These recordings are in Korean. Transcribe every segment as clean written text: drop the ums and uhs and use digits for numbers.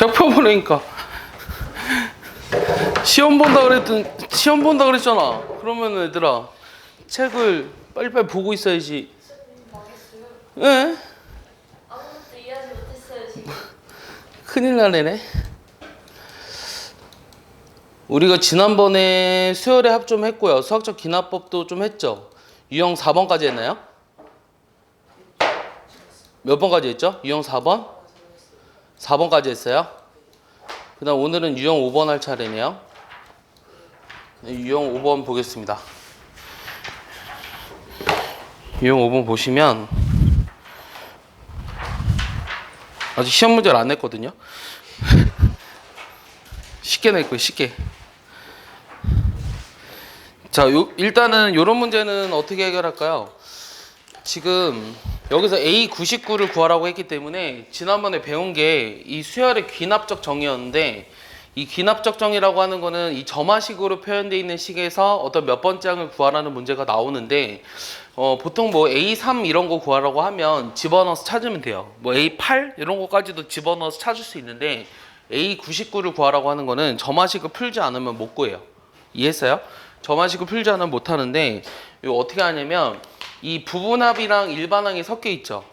표 보내니까 시험 본다 그랬잖아. 그러면 얘들아 책을 빨리빨리 보고 있어야지. 망했어요. 예? 아무것도 이해하지 못했어요 지금. 큰일 나네. 우리가 지난번에 수열의 합 좀 했고요. 수학적 기납법도 좀 했죠. 유형 4번까지 했나요? 몇 번까지 했죠? 유형 4번? 4번까지 했어요. 그 다음 오늘은 유형 5번 할 차례네요. 유형 5번 보겠습니다. 유형 5번 보시면 아직 시험 문제를 안 냈거든요. 쉽게 냈고요. 쉽게. 자, 일단은 이런 문제는 어떻게 해결할까요? 지금 여기서 A99를 구하라고 했기 때문에 지난번에 배운 게 이 수열의 귀납적 정의였는데, 이 귀납적 정의라고 하는 거는 이 점화식으로 표현되어 있는 식에서 어떤 몇 번째 항을 구하라는 문제가 나오는데, 보통 뭐 A3 이런 거 구하라고 하면 집어넣어서 찾으면 돼요. 뭐 A8 이런 거까지도 집어넣어서 찾을 수 있는데, A99를 구하라고 하는 거는 점화식을 풀지 않으면 못 구해요. 이해했어요? 점화식을 풀지 않으면 못 하는데, 이거 어떻게 하냐면 이 부분합이랑 일반항이 섞여 있죠.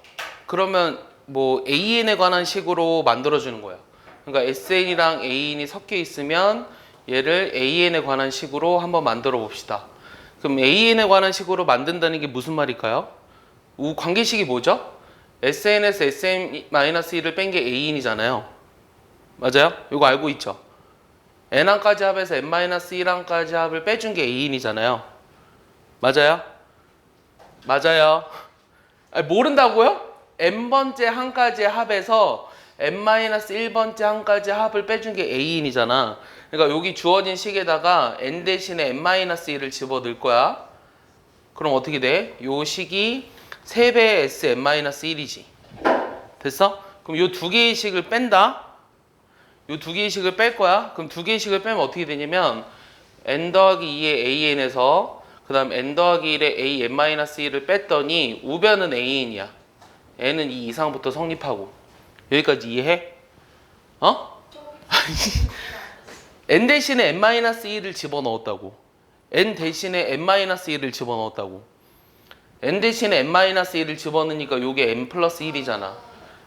그러면 뭐 AN에 관한 식으로 만들어 주는 거야. 그러니까 SN이랑 AN이 섞여 있으면 얘를 AN에 관한 식으로 한번 만들어 봅시다. 그럼 AN에 관한 식으로 만든다는 게 무슨 말일까요? 관계식이 뭐죠? SN에서 SM-1을 뺀 게 AN이잖아요. 맞아요? 이거 알고 있죠? N항까지 합에서 N-1항까지 합을 빼준 게 AN이잖아요. 맞아요? 맞아요. 아니, 모른다고요? N번째 항까지 합에서 N-1번째 항까지 합을 빼준 게 A인이잖아. 그러니까 여기 주어진 식에다가 N 대신에 N-1을 집어넣을 거야. 그럼 어떻게 돼? 요 식이 3배의 S N-1이지. 됐어? 그럼 요 두 개의 식을 뺀다. 요 두 개의 식을 뺄 거야. 그럼 두 개의 식을 빼면 어떻게 되냐면 N 더하기 2의 AN에서 그 다음 N 더하기 1의 A N-1을 뺐더니 우변은 AN이야. N은 2 이상부터 성립하고. 여기까지 이해해? 어? N 대신에 N-1을 집어넣었다고. N 대신에 N-1을 집어넣었다고. N 대신에 N-1을 집어넣으니까 요게 N 플러스 1이잖아.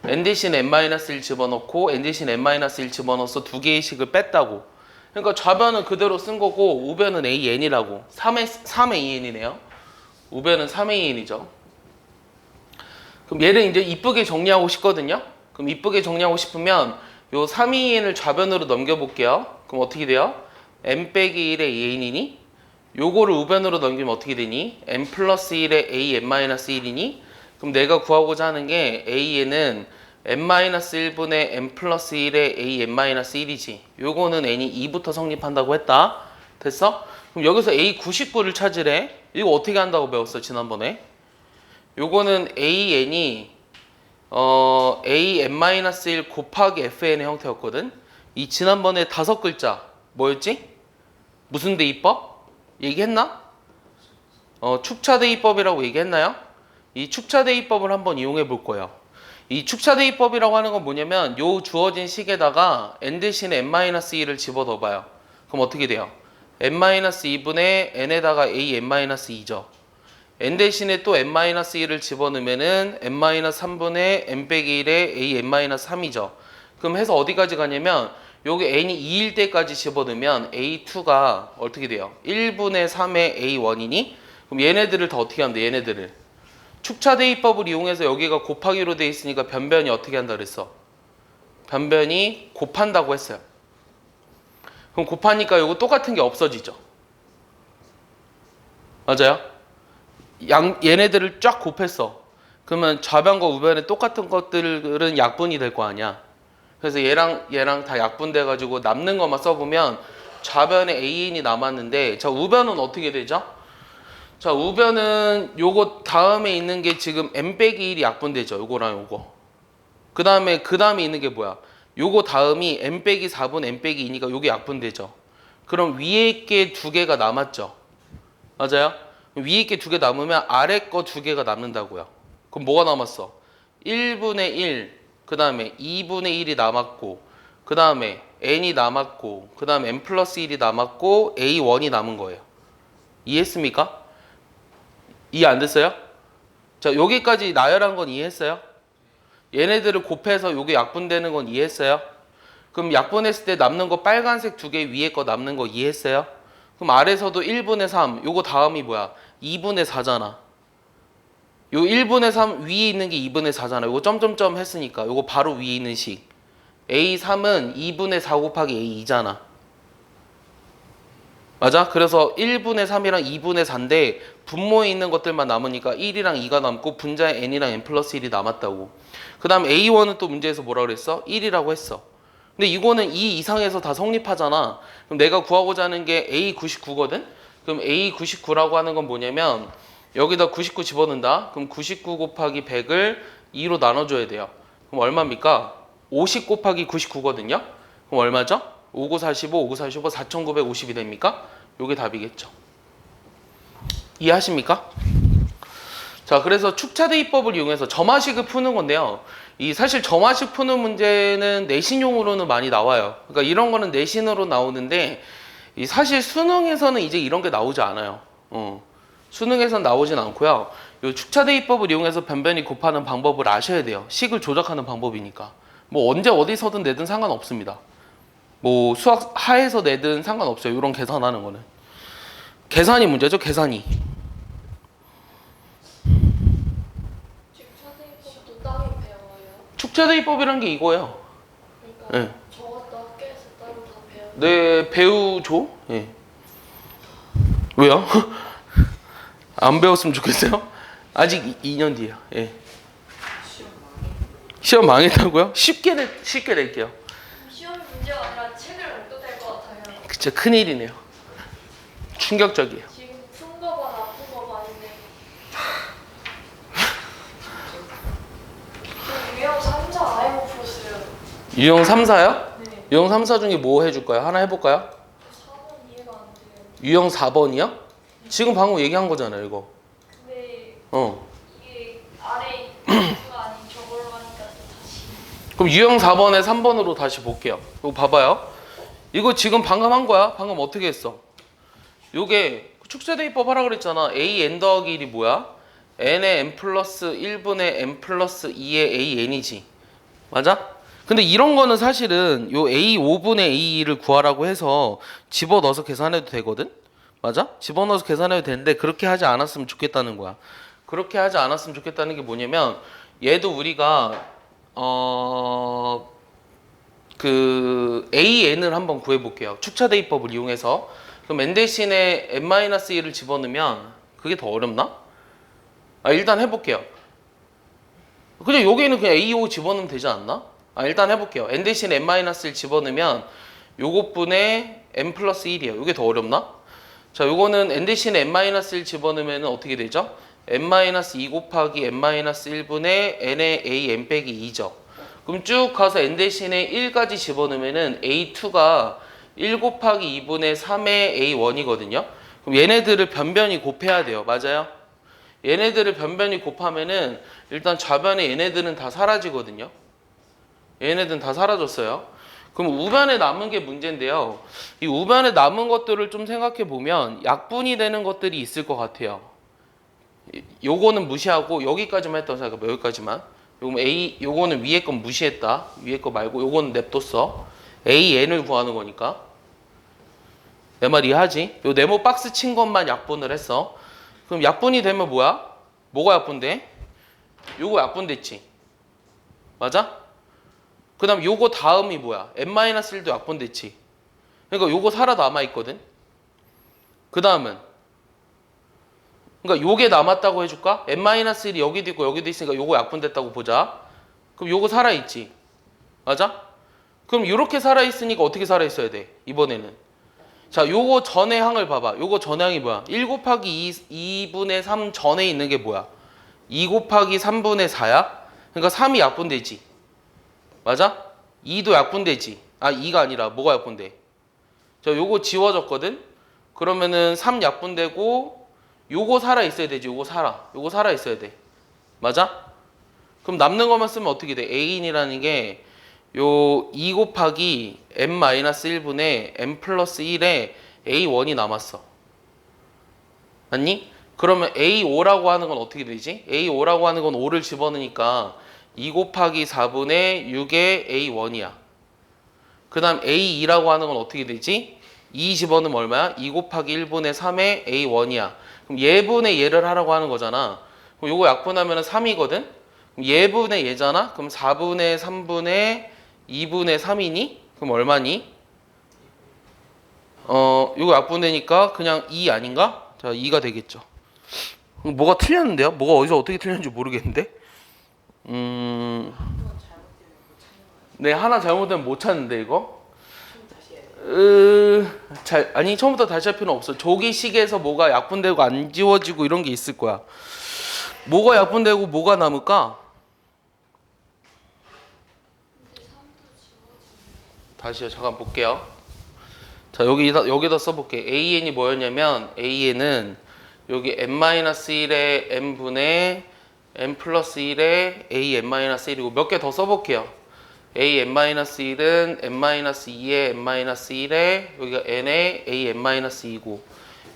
N 대신에 N-1 집어넣고 N 대신에 N-1 집어넣어서 두 개의 식을 뺐다고. 그러니까 좌변은 그대로 쓴 거고 우변은 AN이라고. 3의 2N이네요. 우변은 3의 2N이죠. 그럼 얘를 이제 이쁘게 정리하고 싶거든요. 그럼 이쁘게 정리하고 싶으면 요 3EN을 좌변으로 넘겨볼게요. 그럼 어떻게 돼요? M 빼기 1의 AN이니? 요거를 우변으로 넘기면 어떻게 되니? M 플러스 1의 A N-1이니? 그럼 내가 구하고자 하는 게 AN은 N-1분의 M 플러스 1의 A N-1이지. 요거는 N이 2부터 성립한다고 했다. 됐어? 그럼 여기서 A99를 찾으래. 이거 어떻게 한다고 배웠어 지난번에? 요거는 AN이 AN-1 곱하기 FN의 형태였거든. 이 지난번에 5글자 뭐였지? 무슨 대입법? 얘기했나? 축차 대입법이라고 얘기했나요? 이 축차 대입법을 한번 이용해 볼 거예요. 이 축차 대입법이라고 하는 건 뭐냐면 요 주어진 식에다가 n 대신에 n-1을 집어넣어 봐요. 그럼 어떻게 돼요? n-2분의 n에다가 a n-2죠. n 대신에 또 n-1을 집어넣으면은 n-3분의 n 빼기 1의 a n-3이죠. 그럼 해서 어디까지 가냐면 요게 n이 2일 때까지 집어넣으면 a2가 어떻게 돼요? 1분의 3의 a1이니? 그럼 얘네들을 더 어떻게 하면 돼? 얘네들을 축차 대입법을 이용해서 여기가 곱하기로 돼 있으니까 변변이 어떻게 한다 그랬어? 변변이 곱한다고 했어요. 그럼 곱하니까 이거 똑같은 게 없어지죠. 맞아요? 얘네들을 쫙 곱했어. 그러면 좌변과 우변에 똑같은 것들은 약분이 될 거 아니야. 그래서 얘랑 다 약분돼 가지고 남는 것만 써보면 좌변에 AN이 남았는데, 자 우변은 어떻게 되죠? 자 우변은 요거 다음에 있는 게 지금 n 빼기 1이 약분되죠. 요거랑 요거. 그 다음에 있는 게 뭐야? 요거 다음이 n 빼기 4분 n 빼기 2니까 요게 약분되죠. 그럼 위에 게 두 개가 남았죠. 맞아요? 위에 게 두 개 남으면 아래 거 두 개가 남는다고요. 그럼 뭐가 남았어? 1분의 1, 그 다음에 2분의 1이 남았고, 그 다음에 n이 남았고 그 다음에 n 플러스 1이 남았고 a1이 남은 거예요. 이해했습니까? 이해 안 됐어요? 자, 여기까지 나열한 건 이해했어요? 얘네들을 곱해서 요게 약분되는 건 이해했어요? 그럼 약분했을 때 남는 거 빨간색 두 개 위에 거 남는 거 이해했어요? 그럼 아래서도 1분의 3 요거 다음이 뭐야? 2분의 4잖아. 요 1분의 3 위에 있는 게 2분의 4잖아. 요거 점점점 했으니까 요거 바로 위에 있는 식. A3은 2분의 4 곱하기 A2잖아. 맞아? 그래서 1분의 3이랑 2분의 4인데 분모에 있는 것들만 남으니까 1이랑 2가 남고 분자에 n이랑 n 플러스 1이 남았다고. 그 다음 A1은 또 문제에서 뭐라 그랬어? 1이라고 했어. 근데 이거는 2 이상에서 다 성립하잖아. 그럼 내가 구하고자 하는 게 A99거든? 그럼 A99라고 하는 건 뭐냐면 여기다 99 집어넣는다. 그럼 99 곱하기 100을 2로 나눠줘야 돼요. 그럼 얼마입니까? 50 곱하기 99거든요? 그럼 얼마죠? 59, 45, 59, 45, 4950이 됩니까? 요게 답이겠죠. 이해하십니까? 자, 그래서 축차대입법을 이용해서 점화식을 푸는 건데요. 이 사실 점화식 푸는 문제는 내신용으로는 많이 나와요. 그러니까 이런 거는 내신으로 나오는데 이 사실 수능에서는 이제 이런 게 나오지 않아요. 수능에선 나오진 않고요. 이 축차대입법을 이용해서 변변히 곱하는 방법을 아셔야 돼요. 식을 조작하는 방법이니까. 뭐 언제 어디서든 내든 상관없습니다. 뭐 수학 하에서 내든 상관없어요. 이런 계산하는 거는. 계산이 문제죠. 계산이. 축차대입법도 따로 배워요? 축차대입법이란 게 이거예요. 그러니까 네. 저것도 학교에서 따로 다 배워요? 네, 배우죠. 예. 왜요? 안 배웠으면 좋겠어요? 아직 2년 뒤에요. 예. 시험 망했다고요? 쉽게 낼게요. 시험 문제가 아니라 책을 못 될 것 같아요. 그쵸, 큰일이네요. 충격적이에요. 지금 푼 거봐 나쁜 거봐 아닌데. 저 유형 3사 아예 못 풀었어요. 유형 3, 4요? 네. 유형 3, 4 중에 뭐 해줄까요? 하나 해볼까요? 4번 이해가 안 돼요. 유형 4번이요? 지금 방금 얘기한 거잖아요, 이거. 근데 어. 이게 아래 수가 아닌 저걸로 하니까 또 다시. 그럼 유형 4번에 3번으로 다시 볼게요. 이거 봐봐요. 이거 지금 방금 한 거야. 방금 어떻게 했어? 요게 축소대입법 하라 그랬잖아. a n 더하기 1이 뭐야? n의 n 플러스 1분의 n 플러스 2의 a n이지. 맞아? 근데 이런 거는 사실은 요 a 5분의 a를 구하라고 해서 집어넣어서 계산해도 되거든? 맞아? 집어넣어서 계산해도 되는데 그렇게 하지 않았으면 좋겠다는 거야. 그렇게 하지 않았으면 좋겠다는 게 뭐냐면 얘도 우리가 그 AN을 한번 구해볼게요. 축차대입법을 이용해서. 그럼 N 대신에 N-1을 집어넣으면 그게 더 어렵나? 일단 해볼게요. 그냥 여기는 그냥 A5 집어넣으면 되지 않나? 일단 해볼게요. N 대신에 N-1을 집어넣으면 요것분의 N 플러스 1이에요. 요게 더 어렵나? 자, 요거는 N 대신에 N-1을 집어넣으면 어떻게 되죠? N-2 곱하기 N-1분의 N의 A N 빼기 2죠. 그럼 쭉 가서 N 대신에 1까지 집어넣으면은 A2가 1 곱하기 2분의 3의 A1이거든요. 그럼 얘네들을 변변히 곱해야 돼요. 맞아요? 얘네들을 변변히 곱하면은 일단 좌변에 얘네들은 다 사라지거든요. 얘네들은 다 사라졌어요. 그럼 우변에 남은 게 문제인데요. 이 우변에 남은 것들을 좀 생각해 보면 약분이 되는 것들이 있을 것 같아요. 요거는 무시하고 여기까지만 했다고 생각해봐. 여기까지만. 요거는 위에 건 무시했다. 위에 거 말고 요거는 냅뒀어. AN을 구하는 거니까. 내 말 이해하지? 요 네모 박스 친 것만 약분을 했어. 그럼 약분이 되면 뭐야? 뭐가 약분돼? 요거 약분됐지. 맞아? 그 다음 요거 다음이 뭐야? N-1도 약분됐지. 그러니까 요거 살아남아 있거든. 그 다음은 그러니까 요게 남았다고 해줄까? N-1이 여기도 있고 여기도 있으니까 요거 약분됐다고 보자. 그럼 요거 살아있지. 맞아? 그럼 요렇게 살아있으니까 어떻게 살아있어야 돼? 이번에는. 자, 요거 전의 항을 봐봐. 요거 전의 항이 뭐야? 1 곱하기 2분의 3 전에 있는 게 뭐야? 2 곱하기 3분의 4야? 그러니까 3이 약분되지. 맞아? 2도 약분되지. 2가 아니라 뭐가 약분돼? 자, 요거 지워졌거든? 그러면은 3 약분되고 요거 살아 있어야 되지. 요거 살아 있어야 돼. 맞아? 그럼 남는 것만 쓰면 어떻게 돼? A인이라는 게 요 2 곱하기 n-1분의 n 플러스 1에 a1이 남았어. 맞니? 그러면 a5라고 하는 건 어떻게 되지? a5라고 하는 건 5를 집어넣으니까 2 곱하기 4분의 6의 a1이야. 그 다음 a2라고 하는 건 어떻게 되지? 2 집어넣으면 얼마야? 2 곱하기 1분의 3의 a1이야. 그럼 얘분의 얘를 하라고 하는 거잖아. 그럼 요거 약분하면 3이거든? 그럼 얘분의 얘잖아? 그럼 4분의 3분의 2분의 3이니? 그럼 얼마니? 요거 약분되니까 그냥 2 아닌가? 자, 2가 되겠죠. 그럼 뭐가 틀렸는데요? 뭐가 어디서 어떻게 틀렸는지 모르겠는데? 네, 하나 잘못되면 못 찾는데, 이거? 아니, 처음부터 다시 할 필요는 없어. 조기식에서 뭐가 약분되고 안 지워지고 이런 게 있을 거야. 뭐가 약분되고 뭐가 남을까? 다시요, 잠깐 볼게요. 자, 여기다 써볼게. AN이 뭐였냐면, AN은 여기 n-1의 n분의 n 플러스 1의 an-1이고 몇 개 더 써볼게요. an-1은 n-2의 n-1에 여기가 n의 an-2이고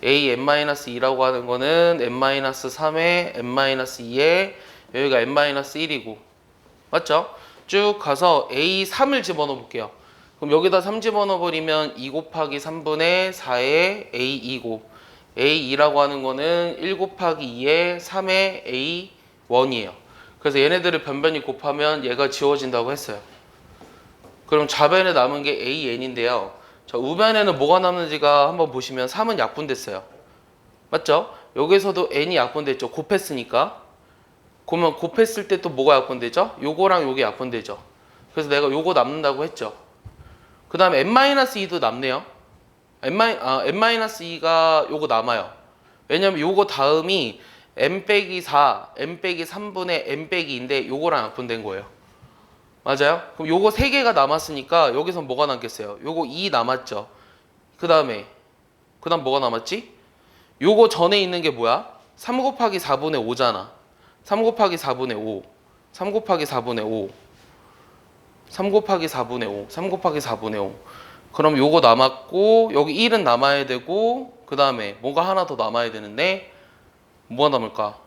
an-2라고 하는 거는 n-3의 n-2에 여기가 n-1이고 맞죠? 쭉 가서 a3을 집어넣어 볼게요. 그럼 여기다 3 집어넣어 버리면 2 곱하기 3분의 4의 a2고 a2라고 하는 거는 1 곱하기 2의 3의 a1이에요. 그래서 얘네들을 변변히 곱하면 얘가 지워진다고 했어요. 그럼 좌변에 남은 게 AN인데요. 자, 우변에는 뭐가 남는지가 한번 보시면 3은 약분됐어요. 맞죠? 여기서도 N이 약분됐죠. 곱했으니까. 그러면 곱했을 때 또 뭐가 약분되죠? 요거랑 요게 약분되죠. 그래서 내가 요거 남는다고 했죠. 그 다음에 n-2도 남네요. n-2가 요거 남아요. 왜냐면 요거 다음이 n-4, n-3분의 n-2인데 요거랑 약분된 거예요. 맞아요? 그럼 요거 3개가 남았으니까 여기서 뭐가 남겠어요? 요거 2 남았죠. 그 다음 뭐가 남았지? 요거 전에 있는 게 뭐야? 3 곱하기 4분의 5잖아. 3 곱하기 4분의 5. 3 곱하기 4분의 5. 3 곱하기 4분의 5. 3 곱하기 4분의 5. 그럼 요거 남았고 여기 1은 남아야 되고 그 다음에 뭐가 하나 더 남아야 되는데 뭐가 남을까?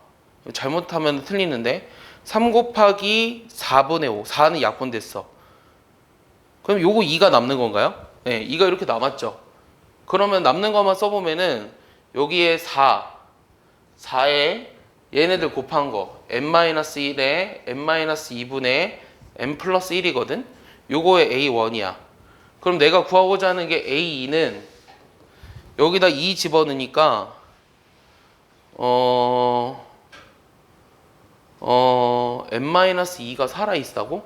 잘못하면 틀리는데 3 곱하기 4분의 5. 4는 약분됐어. 그럼 요거 2가 남는 건가요? 네, 2가 이렇게 남았죠. 그러면 남는 것만 써보면은 여기에 4에 얘네들 곱한 거 n-1에 n-2분의 n 플러스 1이거든? 요거의 a1이야. 그럼 내가 구하고자 하는 게 a2는 여기다 2 집어넣으니까 n-2가 살아있다고?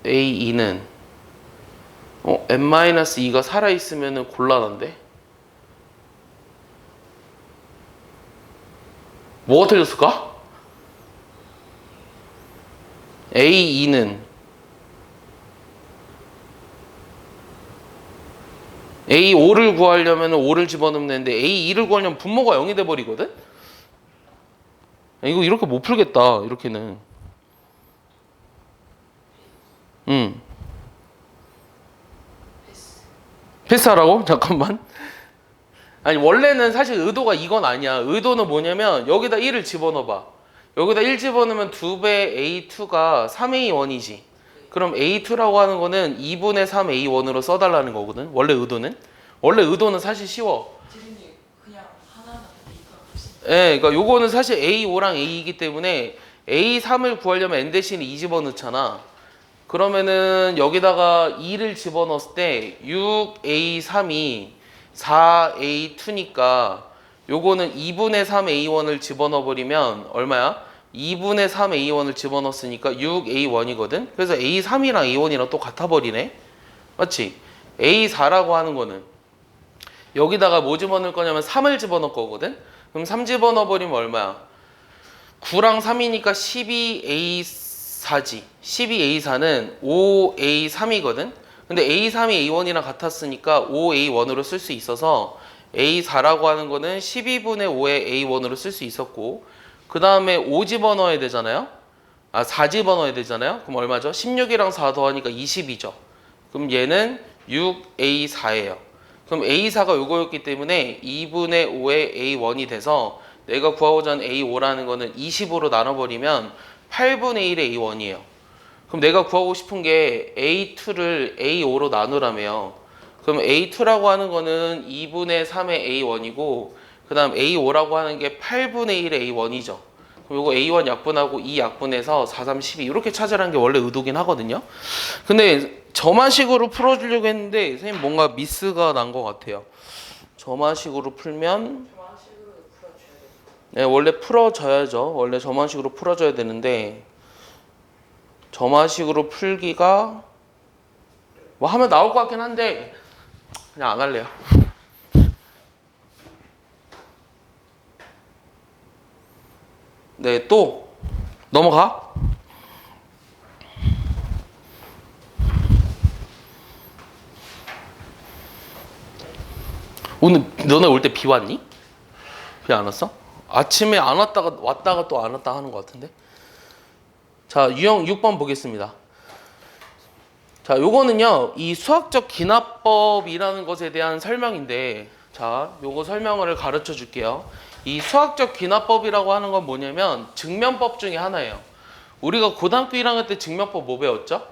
A2는 n-2가 살아있으면 곤란한데? 뭐가 틀렸을까? A2는 A5를 구하려면 5를 집어넣으면 되는데 A2를 구하려면 분모가 0이 돼버리거든? 이거 이렇게 못 풀겠다. 이렇게는. 패스하라고? 잠깐만. 아니 원래는 사실 의도가 이건 아니야. 의도는 뭐냐면 여기다 1을 집어넣어봐. 여기다 1 집어넣으면 2배 A2가 3A1이지. 그럼 A2라고 하는 거는 2분의 3A1으로 써달라는 거거든. 원래 의도는 사실 쉬워. 그냥 하나하나 예, 그러니까 요거는 사실 A5랑 A이기 때문에 A3을 구하려면 N 대신에 2 집어넣잖아. 그러면은 여기다가 2를 집어넣었을 때 6A3이 4A2니까 요거는 2분의 3A1을 집어넣어 버리면 얼마야? 2분의 3A1을 집어넣었으니까 6A1이거든? 그래서 A3이랑 A1이랑 또 같아 버리네? 맞지? A4라고 하는 거는 여기다가 뭐 집어넣을 거냐면 3을 집어넣을 거거든? 그럼 3 집어넣어 버리면 얼마야? 9랑 3이니까 12A4지. 12A4는 5A3이거든? 근데 A3이 A1이랑 같았으니까 5A1으로 쓸 수 있어서 A4라고 하는 거는 12분의 5의 A1으로 쓸 수 있었고 그 다음에 5 집어넣어야 되잖아요? 4 집어넣어야 되잖아요. 그럼 얼마죠? 16이랑 4 더하니까 20이죠. 그럼 얘는 6A4예요. 그럼 A4가 요거였기 때문에 2분의 5의 A1이 돼서 내가 구하고자 하는 A5라는 거는 20으로 나눠버리면 8분의 1의 A1이에요. 그럼 내가 구하고 싶은 게 A2를 A5로 나누라며요. 그럼 A2라고 하는 거는 2분의 3의 A1이고 그 다음 A5라고 하는 게 8분의 1의 A1이죠. 그럼 요거 A1 약분하고 2 약분해서 4, 3, 12 이렇게 찾으라는 게 원래 의도긴 하거든요. 근데 저만식으로 풀어주려고 했는데 선생님 뭔가 미스가 난 것 같아요. 저만식으로 풀면 저만식으로 풀어줘야 돼. 네, 원래 풀어줘야죠. 원래 저만식으로 풀어줘야 되는데 저만식으로 풀기가 뭐 하면 나올 것 같긴 한데 그냥 안 할래요. 네, 또 넘어가. 오늘 너네 올 때 비 왔니? 비 안 왔어? 아침에 안 왔다가 왔다가 또 안 왔다 하는 것 같은데. 자, 유형 6번 보겠습니다. 자, 요거는요, 이 수학적 기납법이라는 것에 대한 설명인데, 자, 요거 설명을 가르쳐 줄게요. 이 수학적 기납법이라고 하는 건 뭐냐면 증명법 중에 하나예요. 우리가 고등학교 1학년 때 증명법 뭐 배웠죠?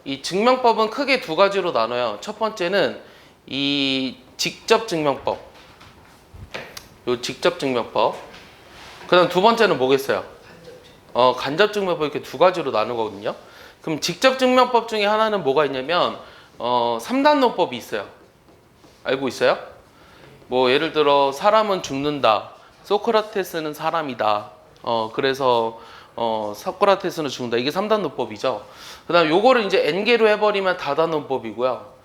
이 증명법은 크게 두 가지로 나눠요. 첫 번째는 이 직접 증명법. 요 직접 증명법. 그다음 두 번째는 뭐겠어요? 간접 증명법 이렇게 두 가지로 나누거든요. 그럼 직접 증명법 중에 하나는 뭐가 있냐면 3단노법이 있어요. 알고 있어요? 뭐 예를 들어 사람은 죽는다. 소크라테스는 사람이다. 그래서 소크라테스는 죽는다. 이게 3단노법이죠. 그다음 요거를 이제 n개로 해버리면 다단노법이고요.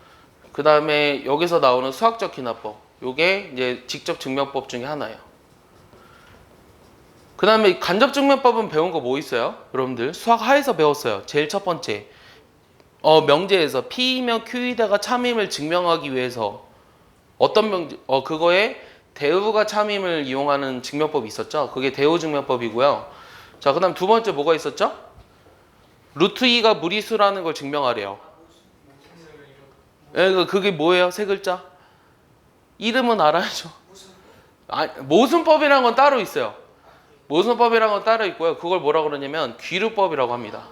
그다음에 여기서 나오는 수학적 기납법. 요게 이제 직접 증명법 중에 하나예요. 그 다음에 간접 증명법은 배운 거 뭐 있어요? 여러분들 수학 하에서 배웠어요. 제일 첫 번째 명제에서 P이면 Q이다가 참임을 증명하기 위해서 어떤 명제? 그거에 대우가 참임을 이용하는 증명법이 있었죠. 그게 대우 증명법이고요. 자, 그 다음 두 번째 뭐가 있었죠? 루트 2가 무리수라는 걸 증명하래요. 그게 뭐예요? 세 글자? 이름은 알아야죠. 모순법이라는 건 따로 있어요. 모순법이라는 건 따로 있고요. 그걸 뭐라고 그러냐면 귀류법이라고 합니다.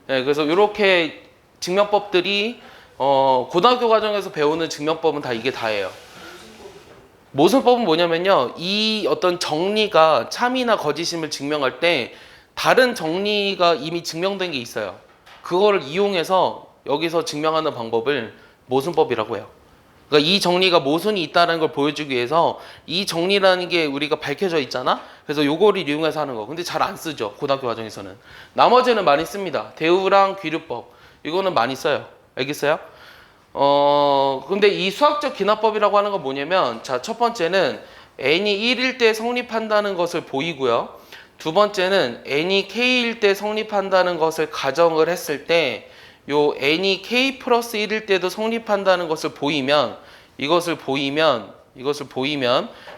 네, 그래서 이렇게 증명법들이 고등학교 과정에서 배우는 증명법은 다 이게 다예요. 모순법은 뭐냐면요. 이 어떤 정리가 참이나 거짓임을 증명할 때 다른 정리가 이미 증명된 게 있어요. 그거를 이용해서 여기서 증명하는 방법을 모순법이라고 해요. 그러니까 이 정리가 모순이 있다는 걸 보여주기 위해서 이 정리라는 게 우리가 밝혀져 있잖아. 그래서 요거를 이용해서 하는 거. 근데 잘 안 쓰죠. 고등학교 과정에서는. 나머지는 많이 씁니다. 대우랑 귀류법. 이거는 많이 써요. 알겠어요? 근데 이 수학적 기납법이라고 하는 건 뭐냐면 자, 첫 번째는 n이 1일 때 성립한다는 것을 보이고요. 두 번째는 n이 k일 때 성립한다는 것을 가정을 했을 때 요 n이 k 플러스 1일 때도 성립한다는 것을 보이면 이것을 보이면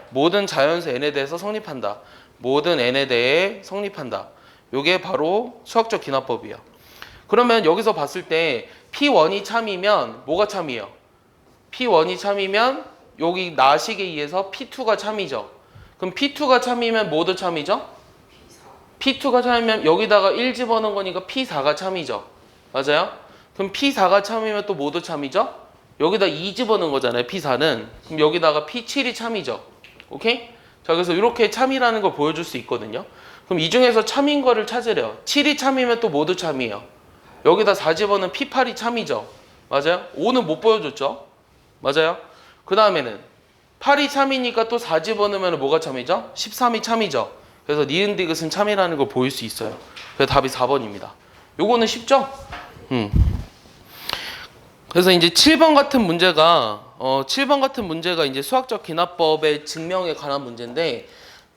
모든 자연수 n에 대해서 성립한다. 모든 n에 대해 성립한다. 요게 바로 수학적 기납법이에요. 그러면 여기서 봤을 때 P1이 참이면 뭐가 참이에요? P1이 참이면 여기 나식에 의해서 P2가 참이죠. 그럼 P2가 참이면 뭐도 참이죠? P2가 참이면 여기다가 1 집어넣은 거니까 P4가 참이죠. 맞아요? 그럼 P4가 참이면 또 뭐도 참이죠? 여기다 2 집어넣은 거잖아요. P4는. 그럼 여기다가 P7이 참이죠. 오케이? 자, 그래서 이렇게 참이라는 걸 보여줄 수 있거든요. 그럼 이 중에서 참인 거를 찾으래요. 7이 참이면 또 뭐도 참이에요? 여기다 4 집어넣은 P8이 참이죠. 맞아요? 5는 못 보여줬죠? 맞아요? 그 다음에는 8이 참이니까 또 4 집어넣으면 뭐가 참이죠? 13이 참이죠. 그래서 니은디귿은 참이라는 걸 보일 수 있어요. 그래서 답이 4번입니다. 요거는 쉽죠? 그래서 이제 7번 같은 문제가 이제 수학적 기납법의 증명에 관한 문제인데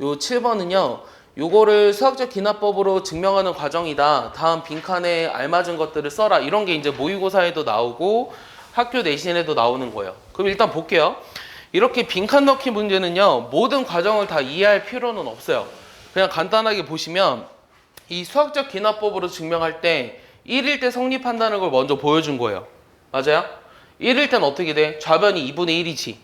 요 7번은요. 요거를 수학적 기납법으로 증명하는 과정이다. 다음 빈칸에 알맞은 것들을 써라. 이런 게 이제 모의고사에도 나오고 학교 내신에도 나오는 거예요. 그럼 일단 볼게요. 이렇게 빈칸 넣기 문제는요. 모든 과정을 다 이해할 필요는 없어요. 그냥 간단하게 보시면 이 수학적 기납법으로 증명할 때 1일 때 성립한다는 걸 먼저 보여준 거예요. 맞아요? 1일 때는 어떻게 돼? 좌변이 2분의 1이지.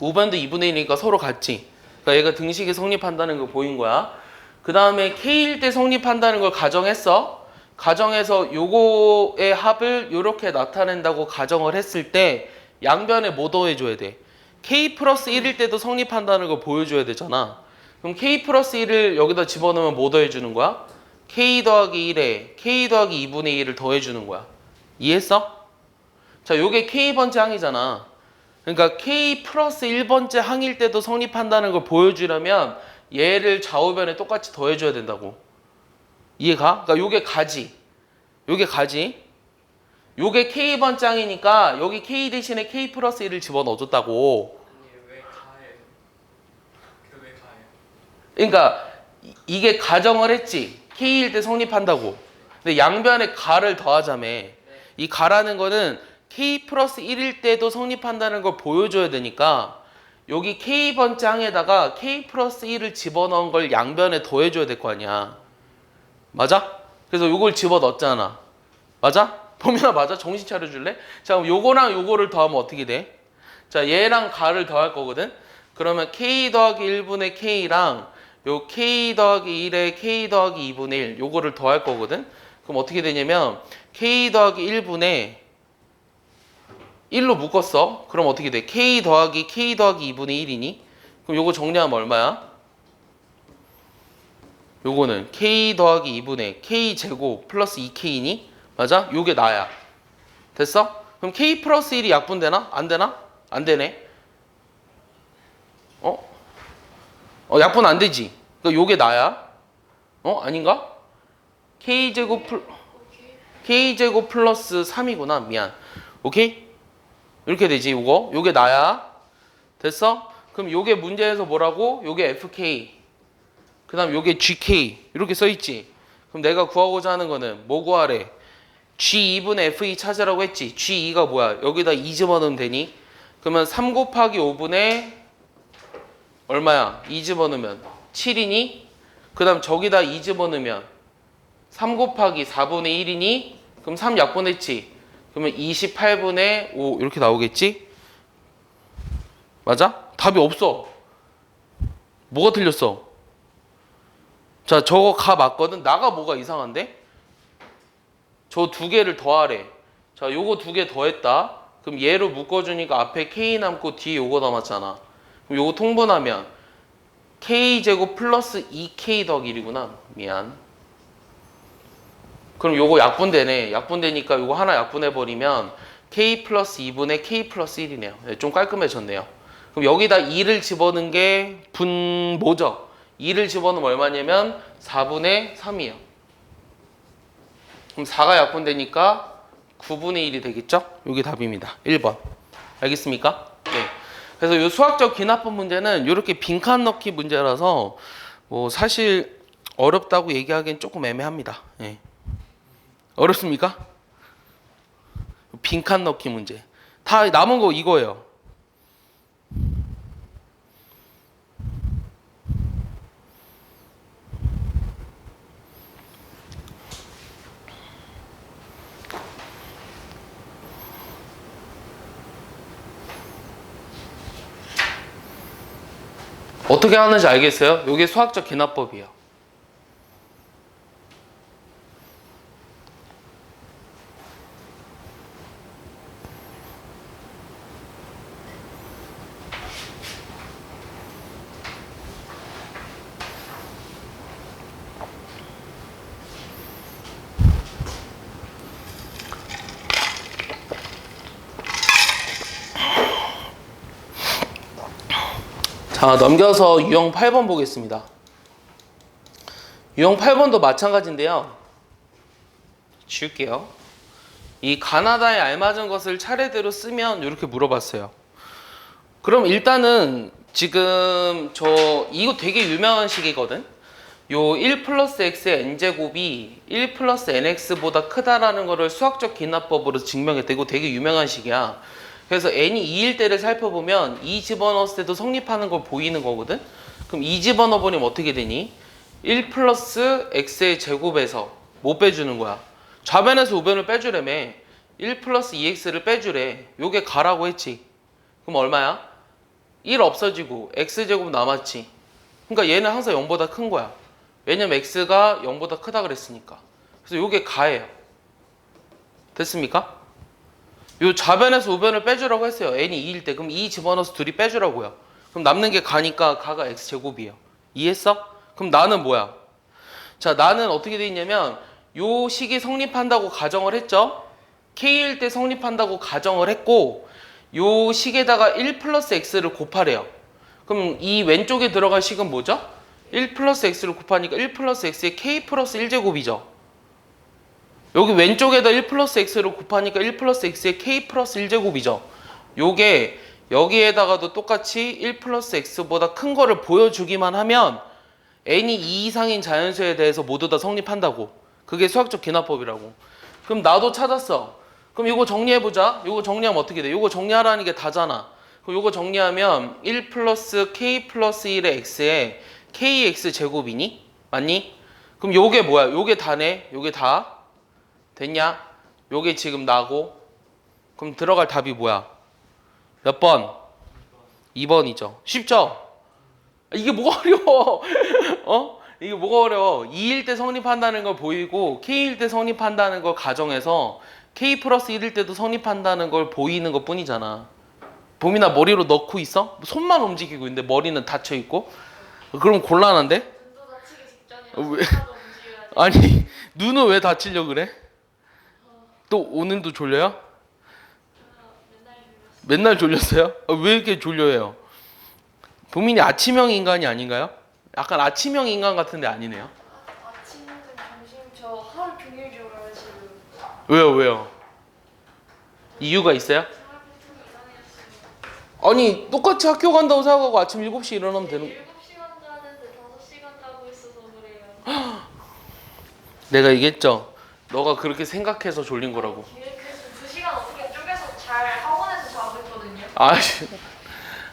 우변도 2분의 1이니까 서로 같지. 그러니까 얘가 등식이 성립한다는 걸 보인 거야. 그 다음에 K일 때 성립한다는 걸 가정했어. 가정해서 요거의 합을 요렇게 나타낸다고 가정을 했을 때 양변에 뭐 더해줘야 돼? K 플러스 1일 때도 성립한다는 걸 보여줘야 되잖아. 그럼 K 플러스 1을 여기다 집어넣으면 뭐 더해주는 거야? K 더하기 1에 K 더하기 2분의 1을 더해주는 거야. 이해했어? 자, 요게 K번째 항이잖아. 그러니까 K 플러스 1번째 항일 때도 성립한다는 걸 보여주려면 얘를 좌우변에 똑같이 더해줘야 된다고. 이해가? 그러니까 요게 가지. 요게 가지. 요게 K번째 항이니까 여기 K 대신에 K 플러스 1을 집어넣어줬다고. 아니 왜 가해요? 왜 가해요? 그러니까 이게 가정을 했지. K일 때 성립한다고. 근데 양변에 가를 더하자며. 이 가라는 거는 K 플러스 1일 때도 성립한다는 걸 보여줘야 되니까 여기 K번째 항에다가 K 플러스 1을 집어넣은 걸 양변에 더해줘야 될 거 아니야. 맞아? 그래서 요걸 집어넣었잖아. 맞아? 범인아 맞아? 정신 차려줄래? 자, 그럼 요거랑 요거를 더하면 어떻게 돼? 자, 얘랑 가를 더할 거거든? 그러면 K 더하기 1분의 K랑 요 K 더하기 1에 K 더하기 2분의 1 요거를 더할 거거든? 그럼 어떻게 되냐면 K 더하기 1분의 1로 묶었어. 그럼 어떻게 돼? K 더하기 2분의 1이니? 그럼 요거 정리하면 얼마야? 요거는 K 더하기 2분의 K 제곱 플러스 2K니? 맞아? 요게 나야. 됐어? 그럼 K 플러스 1이 약분되나? 안 되나? 안 되네. 약분 안 되지. 그러니까 요게 나야. 아닌가? K 제곱 플러스 3이구나. 미안. 오케이? 이렇게 되지, 요거. 요게 나야. 됐어? 그럼 요게 문제에서 뭐라고? 요게 FK. 그 다음 요게 GK. 이렇게 써있지. 그럼 내가 구하고자 하는 거는 뭐 구하래? G2분의 F2 찾으라고 했지. G2가 뭐야? 여기다 2 집어넣으면 되니? 그러면 3 곱하기 5분의 얼마야? 2 집어넣으면 7이니? 그 다음 저기다 2 집어넣으면 3 곱하기 4분의 1이니? 그럼 3 약분했지. 그러면 28분의 5 이렇게 나오겠지? 맞아? 답이 없어. 뭐가 틀렸어? 자, 저거 가 맞거든? 나가 뭐가 이상한데? 저 두 개를 더하래. 자, 요거 두 개 더했다. 그럼 얘로 묶어주니까 앞에 K 남고 뒤에 요거 남았잖아. 그럼 요거 통분하면 K제곱 플러스 2K 더하기 1이구나. 미안. 그럼 요거 약분되네. 약분되니까 요거 하나 약분해버리면 K 플러스 2분의 K 플러스 1이네요. 네, 좀 깔끔해졌네요. 그럼 여기다 2를 집어넣은 게 분모죠. 2를 집어넣으면 얼마냐면 4분의 3이에요. 그럼 4가 약분되니까 9분의 1이 되겠죠? 요게 답입니다. 1번. 알겠습니까? 네. 그래서 요 수학적 기납법 문제는 요렇게 빈칸 넣기 문제라서 뭐 사실 어렵다고 얘기하기엔 조금 애매합니다. 네. 어렵습니까? 빈칸 넣기 문제. 다 남은 거 이거예요. 어떻게 하는지 알겠어요? 이게 수학적 기납법이에요. 자, 넘겨서 유형 8번 보겠습니다. 유형 8번도 마찬가지인데요. 지울게요. 이 가나다에 알맞은 것을 차례대로 쓰면 이렇게 물어봤어요. 그럼 일단은 지금 이거 되게 유명한 식이거든. 요 1 플러스 x의 n제곱이 1 플러스 nx보다 크다라는 거를 수학적 기납법으로 증명했대. 이거 되게 유명한 식이야. 그래서 n이 2일 때를 살펴보면 2 집어넣었을 때도 성립하는 걸 보이는 거거든. 그럼 2 집어넣어보면 어떻게 되니? 1 플러스 x의 제곱에서 뭐 빼주는 거야? 좌변에서 우변을 빼주래며 1 플러스 2x를 빼주래. 요게 가라고 했지. 그럼 얼마야? 1 없어지고 x제곱 남았지. 그러니까 얘는 항상 0보다 큰 거야. 왜냐면 x가 0보다 크다 그랬으니까. 그래서 요게 가예요. 됐습니까? 요 좌변에서 우변을 빼주라고 했어요. n이 2일 때. 그럼 2 집어넣어서 둘이 빼주라고요. 그럼 남는 게 가니까 가가 x제곱이에요. 이해했어? 그럼 나는 뭐야? 자, 나는 어떻게 돼 있냐면 요 식이 성립한다고 가정을 했죠. k일 때 성립한다고 가정을 했고 요 식에다가 1 플러스 x를 곱하래요. 그럼 이 왼쪽에 들어갈 식은 뭐죠? 1 플러스 x를 곱하니까 1 플러스 x의 k 플러스 1제곱이죠. 여기 왼쪽에다 1 플러스 x를 곱하니까 1 플러스 x의 k 플러스 1제곱이죠. 요게 여기에다가도 똑같이 1 플러스 x보다 큰 거를 보여주기만 하면 n이 2 이상인 자연수에 대해서 모두 다 성립한다고. 그게 수학적 기납법이라고. 그럼 나도 찾았어. 그럼 이거 정리해보자. 이거 정리하면 어떻게 돼? 이거 정리하라는 게 다잖아. 그럼 이거 정리하면 1 플러스 k 플러스 1의 x에 kx 제곱이니? 맞니? 그럼 요게 뭐야? 요게 다네. 요게 다. 됐냐? 요게 지금 나고. 그럼 들어갈 답이 뭐야? 몇 번? 2번이죠. 쉽죠? 이게 뭐가 어려워? 어? 이게 뭐가 어려워? 2일 때 성립한다는 걸 보이고 K일 때 성립한다는 걸 가정해서 K 플러스 1일 때도 성립한다는 걸 보이는 것 뿐이잖아. 봄이나 머리로 넣고 있어? 손만 움직이고 있는데 머리는 닫혀 있고? 그럼 곤란한데? 눈도 다치기 직전이라 왜? 손가락 움직여야지. 아니 눈은 왜 다치려고 그래? 또 오늘도 졸려요? 맨날 맨날 졸렸어. 졸렸어요? 왜 이렇게 졸려해요? 보민이 아침형 인간이 아닌가요? 약간 아침형 인간 같은데 아니네요. 아침, 점심 저 하루 종일 졸아요 지금. 왜요? 이유가 있어요? 생활 패턴이 이상해졌어요. 아니 똑같이 학교 간다고 생각하고 아침 7시에 일어나면 되는 7시간 자는데 5시간 자고 있어서 그래요. 내가 얘기했죠? 너가 그렇게 생각해서 졸린 거라고. 그래서 2시간 어떻게 쪼개서 잘 학원에서 자고 있거든요.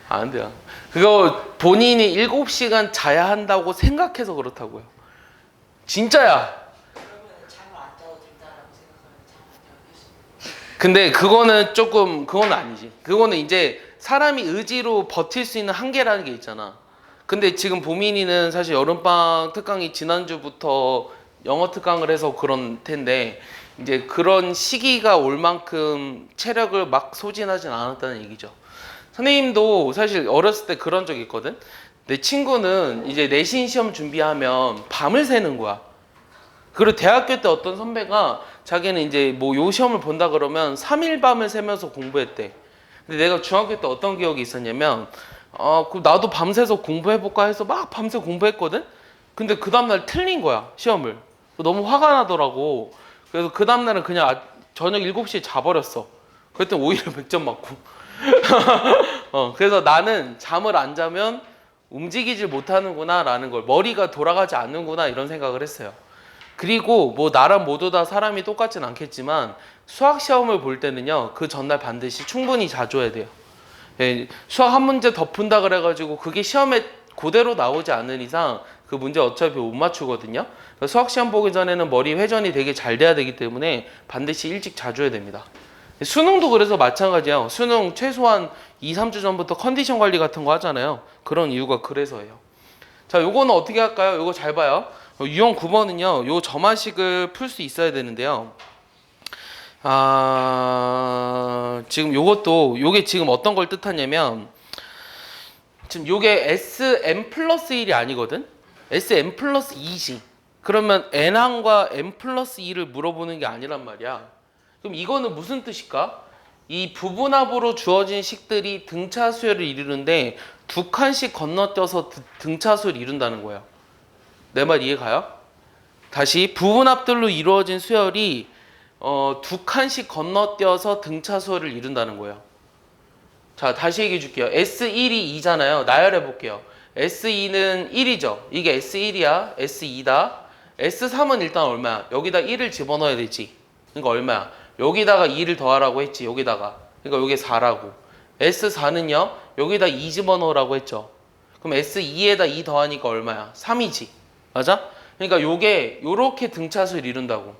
안 돼요. 그거 본인이 7시간 자야 한다고 생각해서 그렇다고요. 진짜야. 그러면 잠을 안 자도 된다라고 생각하면 잠을 자겠습니다. 근데 그거는 조금 그건 아니지. 그거는 이제 사람이 의지로 버틸 수 있는 한계라는 게 있잖아. 근데 지금 보민이는 사실 여름방학 특강이 지난주부터 영어 특강을 해서 그런 텐데 이제 그런 시기가 올 만큼 체력을 막 소진하진 않았다는 얘기죠. 선생님도 사실 어렸을 때 그런 적이 있거든. 내 친구는 이제 내신 시험 준비하면 밤을 새는 거야. 그리고 대학교 때 어떤 선배가 자기는 이제 뭐 요 시험을 본다 그러면 3일 밤을 새면서 공부했대. 근데 내가 중학교 때 어떤 기억이 있었냐면 그 나도 밤새서 공부해볼까 해서 막 밤새 공부했거든. 근데 그 다음날 틀린 거야 시험을. 너무 화가 나더라고. 그래서 그 다음날은 그냥 저녁 7시에 자버렸어. 그랬더니 오히려 100점 맞고. 그래서 나는 잠을 안 자면 움직이질 못하는구나 라는 걸, 머리가 돌아가지 않는구나 이런 생각을 했어요. 그리고 뭐 나랑 모두 다 사람이 똑같진 않겠지만 수학 시험을 볼 때는요 그 전날 반드시 충분히 자줘야 돼요. 예, 수학 한 문제 더 푼다 그래가지고 그게 시험에 그대로 나오지 않는 이상 그 문제 어차피 못 맞추거든요. 그러니까 수학 시험 보기 전에는 머리 회전이 되게 잘 돼야 되기 때문에 반드시 일찍 자줘야 됩니다. 수능도 그래서 마찬가지예요. 수능 최소한 2, 3주 전부터 컨디션 관리 같은 거 하잖아요. 그런 이유가 그래서예요. 자, 요거는 어떻게 할까요? 요거 잘 봐요. 유형 9번은요. 요 점화식을 풀 수 있어야 되는데요. 지금 요게 지금 어떤 걸 뜻하냐면 지금 요게 Sm 플러스 1이 아니거든? Sm 플러스 2지. 그러면 n항과 m 플러스 2를 물어보는 게 아니란 말이야. 그럼 이거는 무슨 뜻일까? 이 부분합으로 주어진 식들이 등차수열을 이루는데 두 칸씩 건너뛰어서 등차수를 이룬다는 거예요. 내 말 이해가요? 다시 부분합들로 이루어진 수열이 두 칸씩 건너뛰어서 등차수열을 이룬다는 거예요. 자, 다시 얘기해 줄게요. S1이 2잖아요. 나열해 볼게요. S2는 1이죠. 이게 S1이야. S2다. S3은 일단 얼마야? 여기다 1을 집어넣어야 되지. 그러니까 얼마야? 여기다가 2를 더하라고 했지. 여기다가. 그러니까 여기 4라고. S4는요. 여기다 2 집어넣으라고 했죠. 그럼 S2에다 2 더하니까 얼마야? 3이지. 맞아? 그러니까 요게 요렇게 등차수를 이룬다고.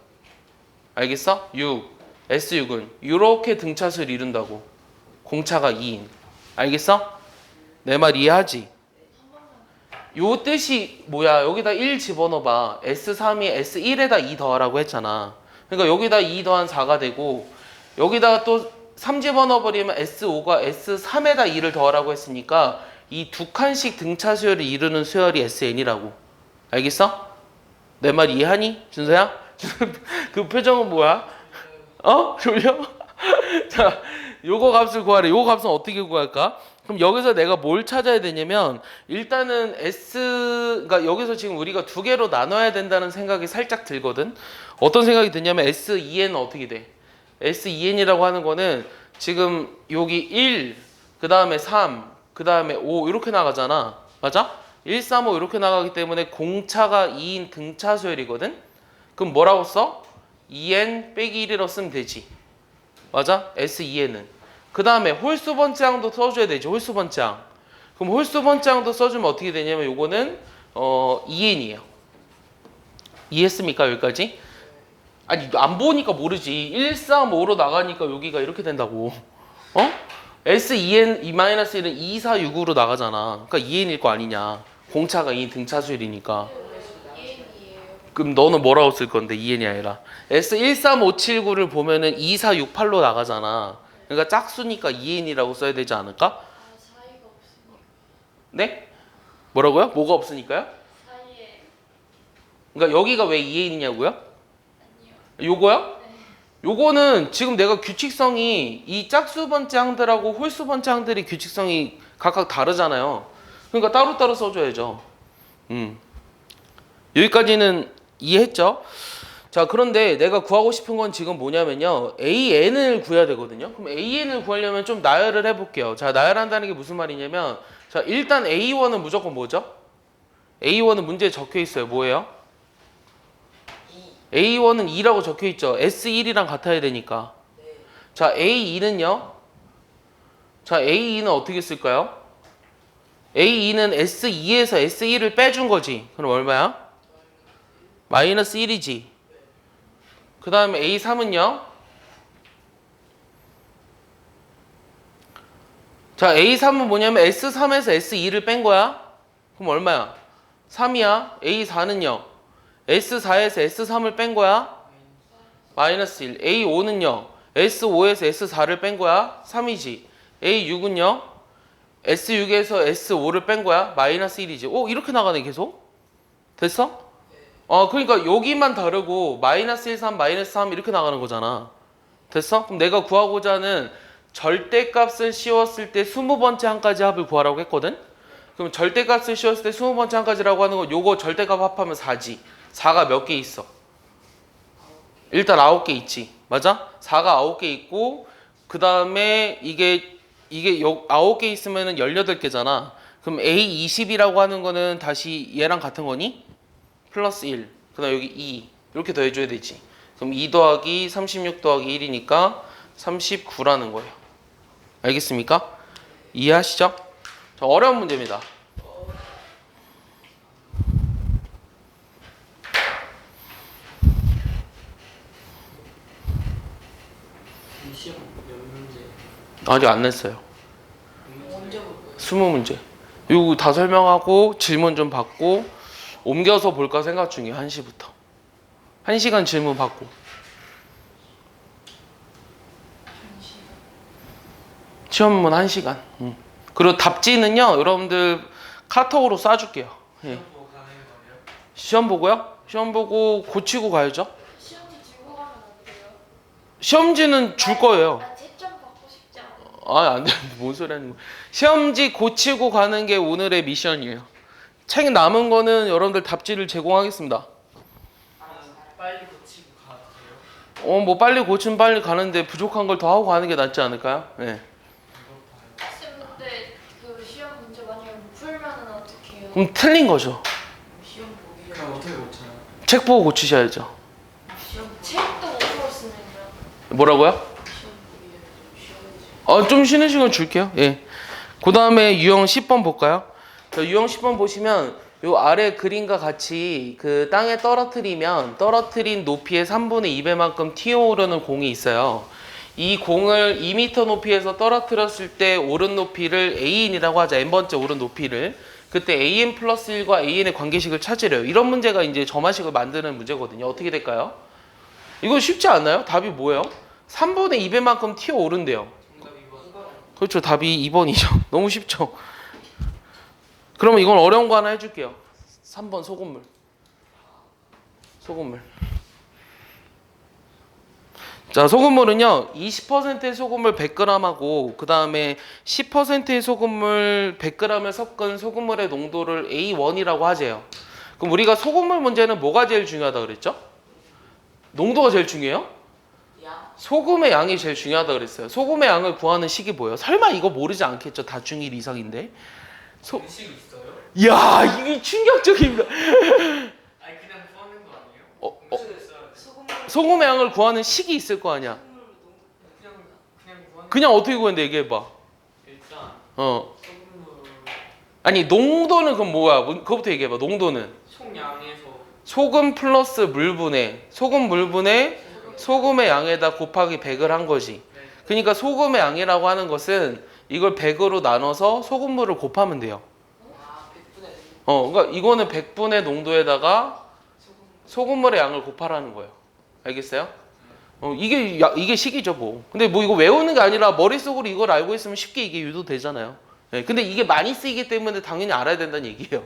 알겠어? 6, S6은 요렇게 등차수를 이룬다고. 공차가 2인. 알겠어? 내 말 이해하지? 요 뜻이 뭐야? 여기다 1 집어넣어봐. S3이 S1에다 2 더하라고 했잖아. 그러니까 여기다 2 더한 4가 되고 여기다가 또 3 집어넣어버리면 S5가 S3에다 2를 더하라고 했으니까 이 두 칸씩 등차 수열을 이루는 수열이 SN이라고. 알겠어? 내 말 이해하니? 준서야? 그 표정은 뭐야? 어? 졸려? 자, 요거 값을 구하래. 요거 값은 어떻게 구할까? 그럼 여기서 내가 뭘 찾아야 되냐면 일단은 그러니까 여기서 지금 우리가 두 개로 나눠야 된다는 생각이 살짝 들거든. 어떤 생각이 드냐면 S2N은 어떻게 돼? S2N이라고 하는 거는 지금 여기 1, 그 다음에 3, 그 다음에 5 이렇게 나가잖아. 맞아? 1, 3, 5 이렇게 나가기 때문에 공차가 2인 등차 수열이거든. 그럼 뭐라고 써? 2N 빼기 1이라고 쓰면 되지. 맞아? S2N은. 그 다음에 홀수 번째항도 써줘야 되지. 홀수 번째항. 그럼 홀수 번째항도 써주면 어떻게 되냐면 요거는 2N이에요. 이해했습니까? 여기까지? 아니 안 보니까 모르지. 1, 3, 5로 나가니까 여기가 이렇게 된다고. 어? S2N, 2-1은 2, 4, 6으로 나가잖아. 그러니까 2N일 거 아니냐. 공차가 2인 등차수열이니까. 그럼 너는 뭐라고 쓸 건데 2N이 아니라 S13579를 보면은 2468로 나가잖아. 그러니까 짝수니까 2N이라고 써야 되지 않을까? 사이가 없으니까. 네? 뭐라고요? 뭐가 없으니까요? 사이에 그러니까 여기가 왜 2N이냐고요? 아니요. 요거요? 네. 요거는 지금 내가 규칙성이 이 짝수 번째 항들하고 홀수 번째 항들이 규칙성이 각각 다르잖아요. 그러니까 따로따로 써줘야죠. 여기까지는 이해했죠? 자, 그런데 내가 구하고 싶은 건 지금 뭐냐면요. AN을 구해야 되거든요. 그럼 AN을 구하려면 좀 나열을 해볼게요. 자, 나열한다는 게 무슨 말이냐면 자, 일단 A1은 무조건 뭐죠? A1은 문제에 적혀 있어요. 뭐예요? A1은 2라고 적혀 있죠. S1이랑 같아야 되니까. 자, A2는요? 자, A2는 어떻게 쓸까요? A2는 S2에서 S1을 빼준 거지. 그럼 얼마야? 마이너스 1이지. 그 다음에 A3은요? 자, A3은 뭐냐면 S3에서 S2를 뺀 거야. 그럼 얼마야? 3이야. A4는요? S4에서 S3을 뺀 거야. 마이너스 1. A5는요? S5에서 S4를 뺀 거야. 3이지. A6은요? S6에서 S5를 뺀 거야. 마이너스 1이지. 오, 이렇게 나가네 계속. 됐어? 그러니까 여기만 다르고 마이너스 1, 3, 마이너스 3 이렇게 나가는 거잖아. 됐어? 그럼 내가 구하고자 하는 절대값을 씌웠을 때 20번째 항까지 합을 구하라고 했거든? 그럼 절대값을 씌웠을 때 20번째 항까지라고 하는 건 요거 절대값 합하면 4지. 4가 몇 개 있어? 일단 9개 있지. 맞아? 4가 9개 있고 그 다음에 이게 9개 있으면 18개잖아. 그럼 A20이라고 하는 거는 다시 얘랑 같은 거니? 플러스 1. 그 다음 여기 2. 이렇게 더해줘야 되지. 그럼 2 더하기 36 더하기 1이니까 39라는 거예요. 알겠습니까? 이해하시죠? 자, 어려운 문제입니다. 이 시험 몇 문제? 아직 안 냈어요. 언제 볼 거예요? 20문제. 이거 다 설명하고 질문 좀 받고 옮겨서 볼까 생각 중이에요. 1시부터. 1시간 질문 받고. 시험문 1시간. 그리고 답지는요. 여러분들 카톡으로 쏴줄게요. 예. 시험 보고 가는 거예요? 시험 보고요? 시험 보고 고치고 가야죠. 시험지 들고 가면 안 돼요? 시험지는 줄 거예요. 채점 받고 싶지 않아요. 안 돼. 뭔 소리 하는 거야. 시험지 고치고 가는 게 오늘의 미션이에요. 책 남은 거는 여러분들 답지를 제공하겠습니다. 빨리 고치고 가도 돼요? 뭐 빨리 고치면 빨리 가는데 부족한 걸 더 하고 가는 게 낫지 않을까요? 네. 쌤 근데 그 시험 문제 만약에 못 풀면은 어떻게 해요? 그럼 틀린 거죠. 시험 보기 그럼 전에 어떻게 고쳐요? 책 보고 고치셔야죠. 시험 책도 못 풀었으면요? 뭐라고요? 시험 보기 전에 좀 쉬어야지. 좀 쉬는 시간 줄게요. 예. 그 다음에 유형 10번 볼까요? 자, 유형 10번 보시면 요 아래 그림과 같이 그 땅에 떨어뜨린 높이의 3분의 2배만큼 튀어오르는 공이 있어요. 이 공을 2m 높이에서 떨어뜨렸을 때 오른 높이를 AN이라고 하자. n번째 오른 높이를. 그때 AN 플러스 1과 AN의 관계식을 찾으래요. 이런 문제가 이제 점화식을 만드는 문제거든요. 어떻게 될까요? 이거 쉽지 않나요? 답이 뭐예요? 3분의 2배만큼 튀어오른대요. 정답 2번. 그렇죠. 답이 2번이죠. 너무 쉽죠. 그러면 이건 어려운 거 하나 해줄게요. 3번 소금물. 자, 소금물은요. 20%의 소금물 100g하고 그 다음에 10%의 소금물 100g을 섞은 소금물의 농도를 A1이라고 하재요. 그럼 우리가 소금물 문제는 뭐가 제일 중요하다 그랬죠? 농도가 제일 중요해요? 야, 소금의 양이 제일 중요하다 그랬어요. 소금의 양을 구하는 식이 뭐예요? 설마 이거 모르지 않겠죠? 다 중1 이상인데. 공식 있어요? 이야, 이게 충격적입니다. 아니 그냥 구하는 거 아니에요? 공식 있어야 돼. 소금의 양을 구하는 식이 있을 거 아니야. 그냥 구하는. 그냥 어떻게 구했는데 얘기해봐. 일단 소금물 아니 농도는 그럼 뭐야? 그거부터 얘기해봐. 농도는 총량에서 소금 플러스 물분의 소금의 양에다 곱하기 100을 한 거지. 네. 그러니까 소금의 양이라고 하는 것은 이걸 100으로 나눠서 소금물을 곱하면 돼요. 아, 100분의 그러니까 이거는 100분의 농도에다가 소금물의 양을 곱하라는 거예요. 알겠어요? 이게 식이죠 뭐. 근데 뭐 이거 외우는 게 아니라 머릿속으로 이걸 알고 있으면 쉽게 이게 유도되잖아요. 네, 근데 이게 많이 쓰이기 때문에 당연히 알아야 된다는 얘기예요.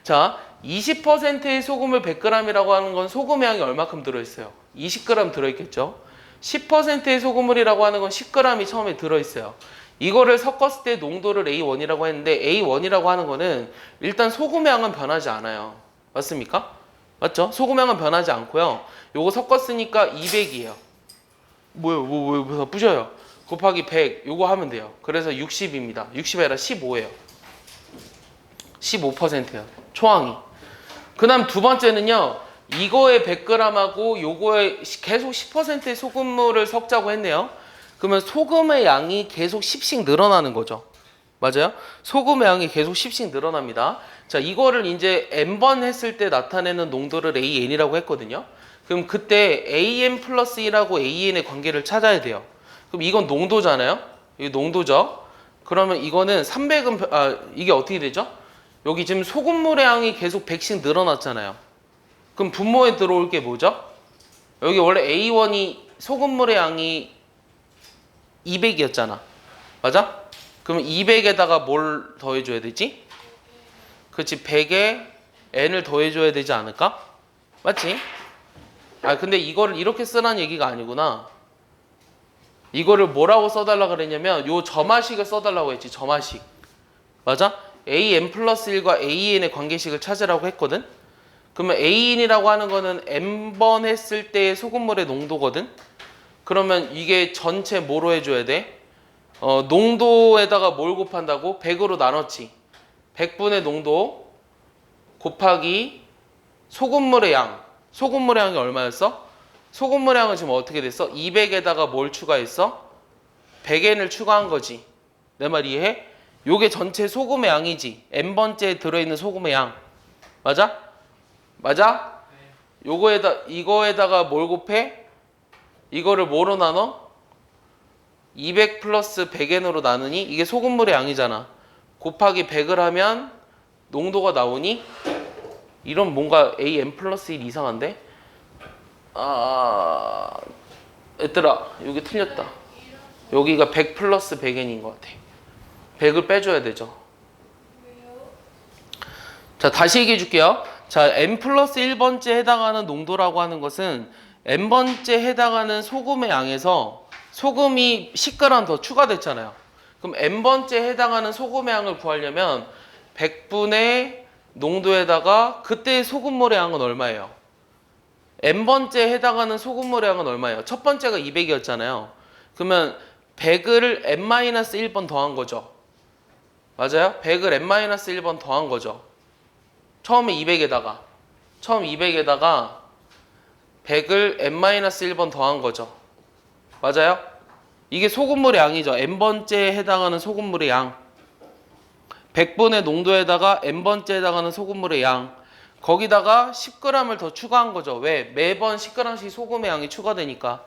자, 20%의 소금을 100g이라고 하는 건 소금의 양이 얼마큼 들어있어요? 20g 들어있겠죠? 10%의 소금물이라고 하는 건 10g이 처음에 들어있어요. 이거를 섞었을 때 농도를 A1이라고 했는데 A1이라고 하는 거는 일단 소금의 양은 변하지 않아요. 맞습니까? 맞죠? 소금의 양은 변하지 않고요. 요거 섞었으니까 200이에요. 뭐요? 부셔요. 곱하기 100 요거 하면 돼요. 그래서 60입니다. 60이 아니라 15예요. 15%예요. 초항이. 그 다음 두 번째는요. 이거의 100g하고 요거에 계속 10%의 소금물을 섞자고 했네요. 그러면 소금의 양이 계속 10씩 늘어나는 거죠. 맞아요? 소금의 양이 계속 10씩 늘어납니다. 자, 이거를 이제 n번 했을 때 나타내는 농도를 AN이라고 했거든요. 그럼 그때 AN 플러스 1하고 AN의 관계를 찾아야 돼요. 그럼 이건 농도잖아요. 이게 농도죠. 그러면 이거는 300은 이게 어떻게 되죠? 여기 지금 소금물의 양이 계속 100씩 늘어났잖아요. 그럼 분모에 들어올 게 뭐죠? 여기 원래 A1이 소금물의 양이 200이었잖아. 맞아? 그럼 200에다가 뭘 더해줘야 되지? 그렇지. 100에 n을 더해줘야 되지 않을까? 맞지? 근데 이거를 이렇게 쓰라는 얘기가 아니구나. 이거를 뭐라고 써달라 그랬냐면 요 점화식을 써달라고 했지. 점화식. 맞아? AN 플러스 1과 AN의 관계식을 찾으라고 했거든. 그러면 AN이라고 하는 거는 n번 했을 때의 소금물의 농도거든. 그러면 이게 전체 뭐로 해줘야 돼? 농도에다가 뭘 곱한다고? 100으로 나눴지. 100분의 농도 곱하기 소금물의 양. 소금물의 양이 얼마였어? 소금물의 양은 지금 어떻게 됐어? 200에다가 뭘 추가했어? 100n을 추가한 거지. 내 말 이해해? 요게 전체 소금의 양이지. n번째에 들어있는 소금의 양. 맞아? 맞아? 이거에다가 뭘 곱해? 이거를 뭐로 나눠? 200 플러스 100n으로 나누니 이게 소금물의 양이잖아. 곱하기 100을 하면 농도가 나오니 이런 뭔가 AN 플러스 1 이상한데? 얘들아 여기 틀렸다. 여기가 100 플러스 100n인 것 같아. 100을 빼줘야 되죠. 자, 다시 얘기해 줄게요. 자, n 플러스 1번째 해당하는 농도라고 하는 것은 n번째 해당하는 소금의 양에서 소금이 10g 더 추가됐잖아요. 그럼 n번째 해당하는 소금의 양을 구하려면 100분의 농도에다가 그때의 소금물의 양은 얼마예요? n번째 해당하는 소금물의 양은 얼마예요? 첫 번째가 200이었잖아요. 그러면 100을 n-1번 더한 거죠. 맞아요? 100을 n-1번 더한 거죠. 처음에 200에다가 100을 n-1번 더한 거죠. 맞아요? 이게 소금물의 양이죠. n번째에 해당하는 소금물의 양. 100분의 농도에다가 n번째 해당하는 소금물의 양, 거기다가 10g을 더 추가한 거죠. 왜? 매번 10g씩 소금의 양이 추가되니까.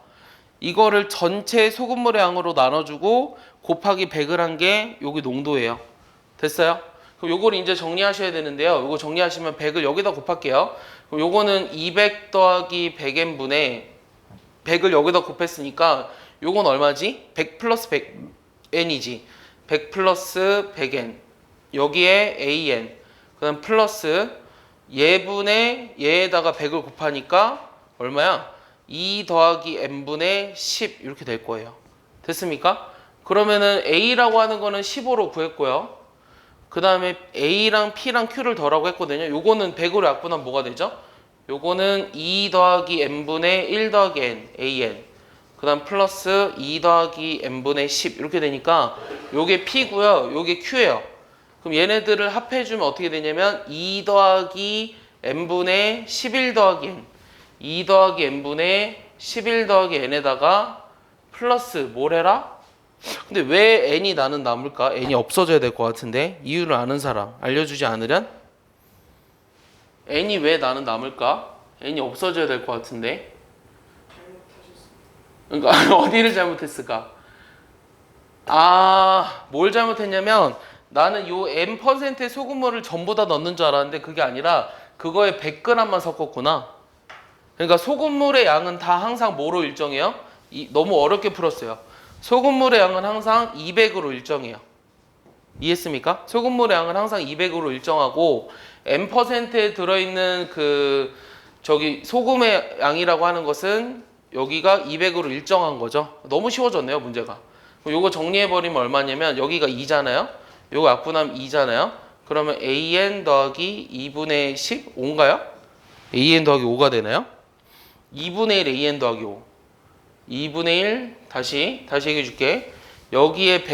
이거를 전체 소금물의 양으로 나눠주고 곱하기 100을 한 게 여기 농도예요. 됐어요? 그럼 요걸 이제 정리하셔야 되는데요. 요거 정리하시면 100을 여기다 곱할게요. 그럼 요거는 200 더하기 100n분의 100을 여기다 곱했으니까 요건 얼마지? 100 플러스 100n이지. 100 플러스 100n. 여기에 an. 그 다음 플러스 얘분의 얘에다가 100을 곱하니까 얼마야? 2 더하기 n분의 10 이렇게 될 거예요. 됐습니까? 그러면은 a라고 하는 거는 15로 구했고요. 그 다음에 a랑 p랑 q를 더라고 했거든요. 요거는 100으로 약분하면 뭐가 되죠? 요거는 2 더하기 n분의 1 더하기 n, an. 그 다음 플러스 2 더하기 n분의 10 이렇게 되니까 요게 p고요. 요게 q예요. 그럼 얘네들을 합해주면 어떻게 되냐면 2 더하기 n분의 11 더하기 n, 2 더하기 n분의 11 더하기 n에다가 플러스 뭘 해라? 근데 왜 n이 나는 남을까? n이 없어져야 될 것 같은데 이유를 아는 사람 알려주지 않으련? n이 왜 나는 남을까? n이 없어져야 될 것 같은데 그러니까 어디를 잘못했을까? 뭘 잘못했냐면 나는 요 n%의 소금물을 전부 다 넣는 줄 알았는데 그게 아니라 그거에 100g만 섞었구나. 그러니까 소금물의 양은 다 항상 뭐로 일정해요? 너무 어렵게 풀었어요. 소금물의 양은 항상 200으로 일정해요. 이해했습니까? 소금물의 양은 항상 200으로 일정하고 n%에 들어있는 소금의 양이라고 하는 것은 여기가 200으로 일정한 거죠. 너무 쉬워졌네요, 문제가. 요거 정리해버리면 얼마냐면 여기가 2잖아요. 요거 약분하면 2잖아요. 그러면 an 더하기 2분의 10, 5인가요? an 더하기 5가 되나요? 2분의 1 an 더하기 5. 2분의 1 다시 얘기해 줄게. 여기에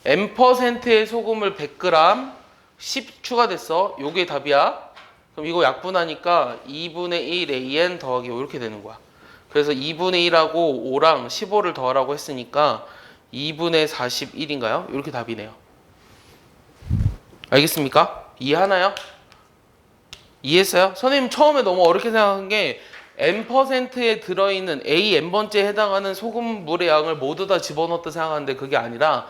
n%의 소금을 100g 10 추가됐어. 요게 답이야. 그럼 이거 약분하니까 2분의 1 an 더하기 5 이렇게 되는 거야. 그래서 2분의 1하고 5랑 15를 더하라고 했으니까 2분의 41인가요? 이렇게 답이네요. 알겠습니까? 이해하나요? 이해했어요? 선생님 처음에 너무 어렵게 생각한 게 n%에 들어있는 a n번째에 해당하는 소금물의 양을 모두 다 집어넣었다 생각하는데 그게 아니라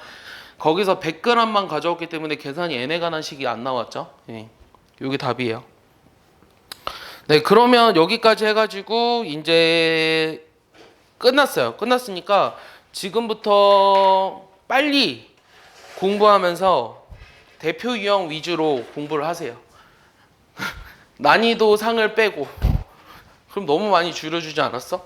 거기서 100g만 가져왔기 때문에 계산이 n에 관한 식이 안 나왔죠. 예. 이게 답이에요. 네, 그러면 여기까지 해가지고 이제 끝났어요. 끝났으니까 지금부터 빨리 공부하면서 대표 유형 위주로 공부를 하세요. 난이도 상을 빼고. 그럼 너무 많이 줄여주지 않았어?